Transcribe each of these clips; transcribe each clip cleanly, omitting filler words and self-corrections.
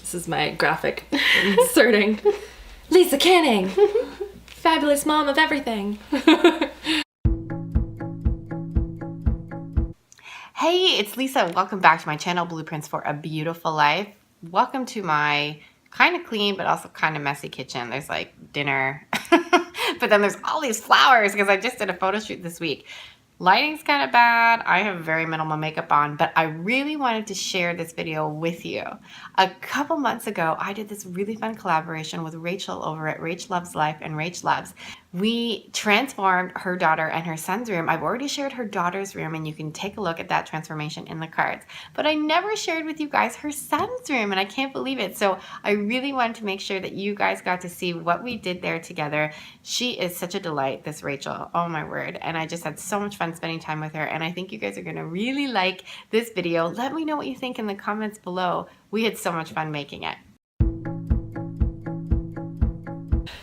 This is my graphic inserting. Lisa Canning, fabulous mom of everything. Hey, it's Lisa. Welcome back to my channel, Blueprints for a Beautiful Life. Welcome to my kind of clean but also kind of messy kitchen. There's like dinner, but then there's all these flowers because I just did a photo shoot this week. Lighting's kind of bad. I have very minimal makeup on, but I really wanted to share this video with you. A couple months ago, I did this really fun collaboration with Rachel over at Rachhloves Life and Rachhloves. We transformed her daughter and her son's room. I've already shared her daughter's room, and you can take a look at that transformation in the cards. But I never shared with you guys her son's room, and I can't believe it. So I really wanted to make sure that you guys got to see what we did there together. She is such a delight, this Rachel. Oh my word. And I just had so much fun spending time with her, and I think you guys are going to really like this video. Let me know what you think in the comments below. We had so much fun making it.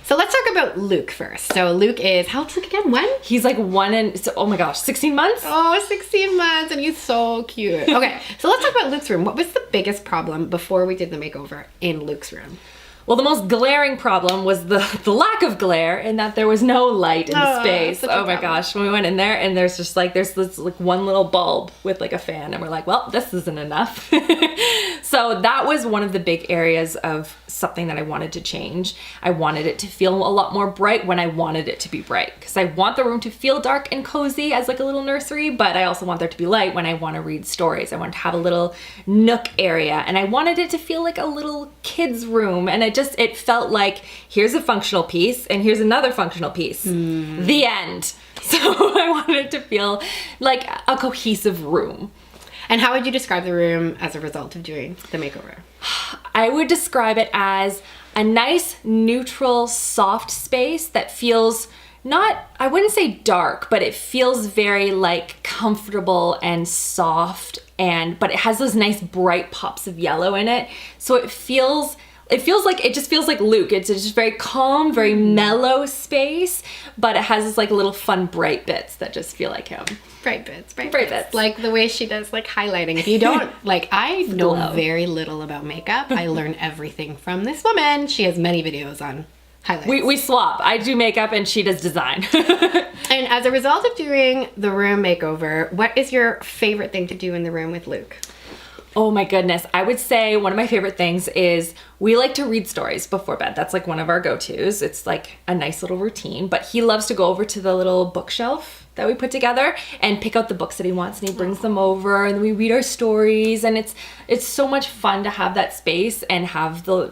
So let's talk about Luke first. So Luke is, how old's Luke again? When? He's like oh my gosh, 16 months? Oh, 16 months, and he's so cute. Okay, so let's talk about Luke's room. What was the biggest problem before we did the makeover in Luke's room? Well, the most glaring problem was the lack of glare, in that there was no light in the space. Oh my gosh, when we went in there and there's this like one little bulb with like a fan, and we're like, well, this isn't enough. So that was one of the big areas of something that I wanted to change. I wanted it to feel a lot more bright when I wanted it to be bright, because I want the room to feel dark and cozy as like a little nursery, but I also want there to be light when I want to read stories. I want to have a little nook area, and I wanted it to feel like a little kid's room, and it felt like, here's a functional piece and here's another functional piece. The end. So I wanted it to feel like a cohesive room. And how would you describe the room as a result of doing the makeover? I would describe it as a nice, neutral, soft space that feels I wouldn't say dark, but it feels very like comfortable and soft, but it has those nice bright pops of yellow in it. So it just feels like Luke. It's just very calm, very mellow space, but it has this like little fun bright bits that just feel like him. Bright bits. Like the way she does like highlighting. If you don't, like, I know very little about makeup. I learn everything from this woman. She has many videos on highlights. We swap. I do makeup and she does design. And as a result of doing the room makeover, what is your favorite thing to do in the room with Luke? Oh my goodness. I would say one of my favorite things is we like to read stories before bed. That's like one of our go-tos. It's like a nice little routine, but he loves to go over to the little bookshelf that we put together and pick out the books that he wants, and he brings them over, and we read our stories, and it's so much fun to have that space and have the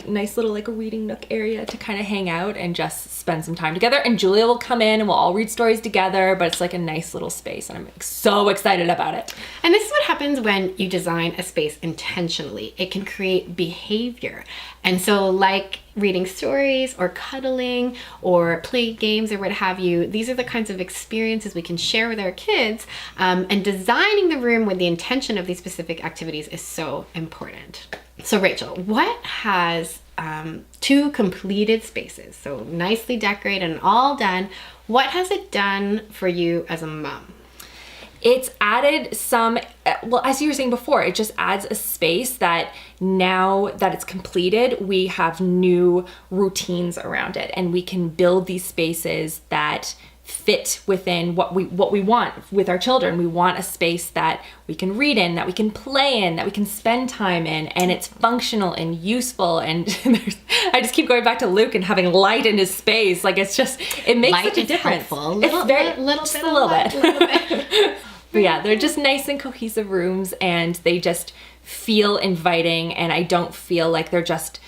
nice little like reading nook area to kind of hang out and just spend some time together. And Julia will come in and we'll all read stories together, but it's like a nice little space, and I'm so excited about it. And this is what happens when you design a space intentionally. It can create behavior. And so like reading stories or cuddling or play games or what have you, these are the kinds of experiences we can share with our kids, and designing the room with the intention of these specific activities is so important. So Rachel, what has two completed spaces, so nicely decorated and all done, what has it done for you as a mom? It's added some, well, as you were saying before, it just adds a space that now that it's completed, we have new routines around it, and we can build these spaces that fit within what we want with our children. We want a space that we can read in, that we can play in, that we can spend time in, and it's functional and useful. And I just keep going back to Luke and having light in his space. Like, it makes light such a difference. Helpful. It's very just a little bit. But yeah, they're just nice and cohesive rooms, and they just feel inviting, and I don't feel like they're just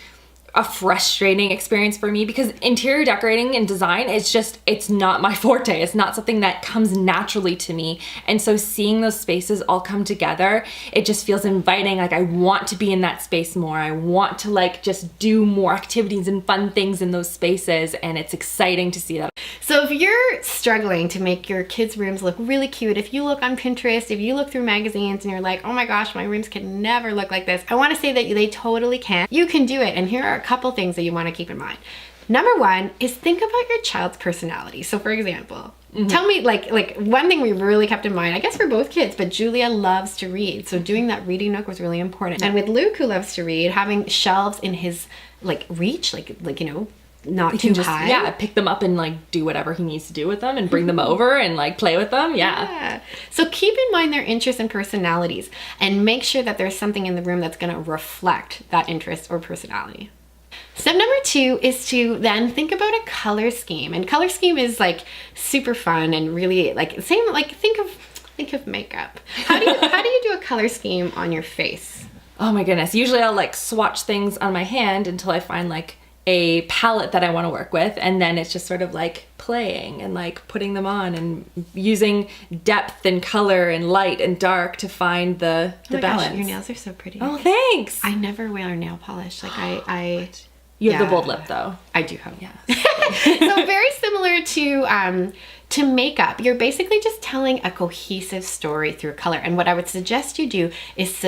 a frustrating experience for me, because interior decorating and design it's not my forte. It's not something that comes naturally to me. And so seeing those spaces all come together, it just feels inviting. Like, I want to be in that space more. I want to like just do more activities and fun things in those spaces, and it's exciting to see that. So if you're struggling to make your kids' rooms look really cute, if you look on Pinterest, if you look through magazines and you're like, oh my gosh, my rooms can never look like this, I want to say that they totally can. You can do it, and here are a couple things that you want to keep in mind. Number one is think about your child's personality. So for example, tell me like one thing we really kept in mind, I guess for both kids, but Julia loves to read. So doing that reading nook was really important. And with Luke, who loves to read, having shelves in his like reach, like not too high. Yeah, pick them up and like do whatever he needs to do with them and bring them over and like play with them. Yeah. So keep in mind their interests and personalities and make sure that there's something in the room that's going to reflect that interest or personality. Step number 2 is to then think about a color scheme. And color scheme is like super fun and really like same like think of makeup. How do you do a color scheme on your face? Oh my goodness. Usually I'll like swatch things on my hand until I find like a palette that I want to work with, and then it's just sort of like playing and like putting them on and using depth and color and light and dark to find the balance. Gosh, your nails are so pretty. Oh, thanks. I never wear nail polish. Like I You have the bold lip though. I do have. Yeah. So very similar to makeup. You're basically just telling a cohesive story through color. And what I would suggest you do is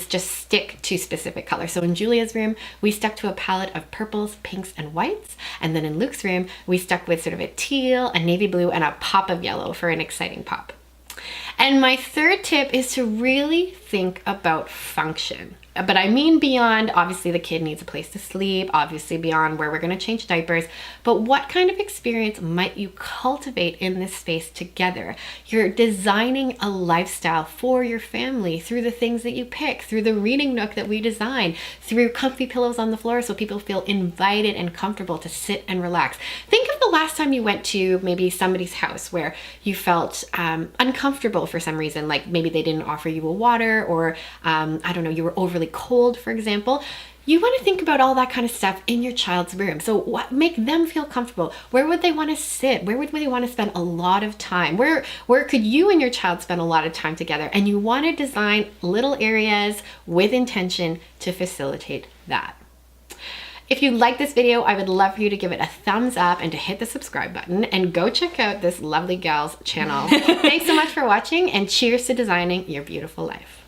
just stick to specific colors. So in Julia's room, we stuck to a palette of purples, pinks, and whites. And then in Luke's room, we stuck with sort of a teal, a navy blue, and a pop of yellow for an exciting pop. And my third tip is to really think about function. But I mean beyond, obviously the kid needs a place to sleep, obviously beyond where we're going to change diapers, but what kind of experience might you cultivate in this space together? You're designing a lifestyle for your family through the things that you pick, through the reading nook that we design, through comfy pillows on the floor so people feel invited and comfortable to sit and relax. Think of the last time you went to maybe somebody's house where you felt uncomfortable for some reason, like maybe they didn't offer you a water or I don't know, you were overly cold, for example. You want to think about all that kind of stuff in your child's room. So what make them feel comfortable? Where would they want to sit? Where would they want to spend a lot of time? Where could you and your child spend a lot of time together? And you want to design little areas with intention to facilitate that. If you like this video, I would love for you to give it a thumbs up and to hit the subscribe button and go check out this lovely gal's channel. Thanks so much for watching, and cheers to designing your beautiful life.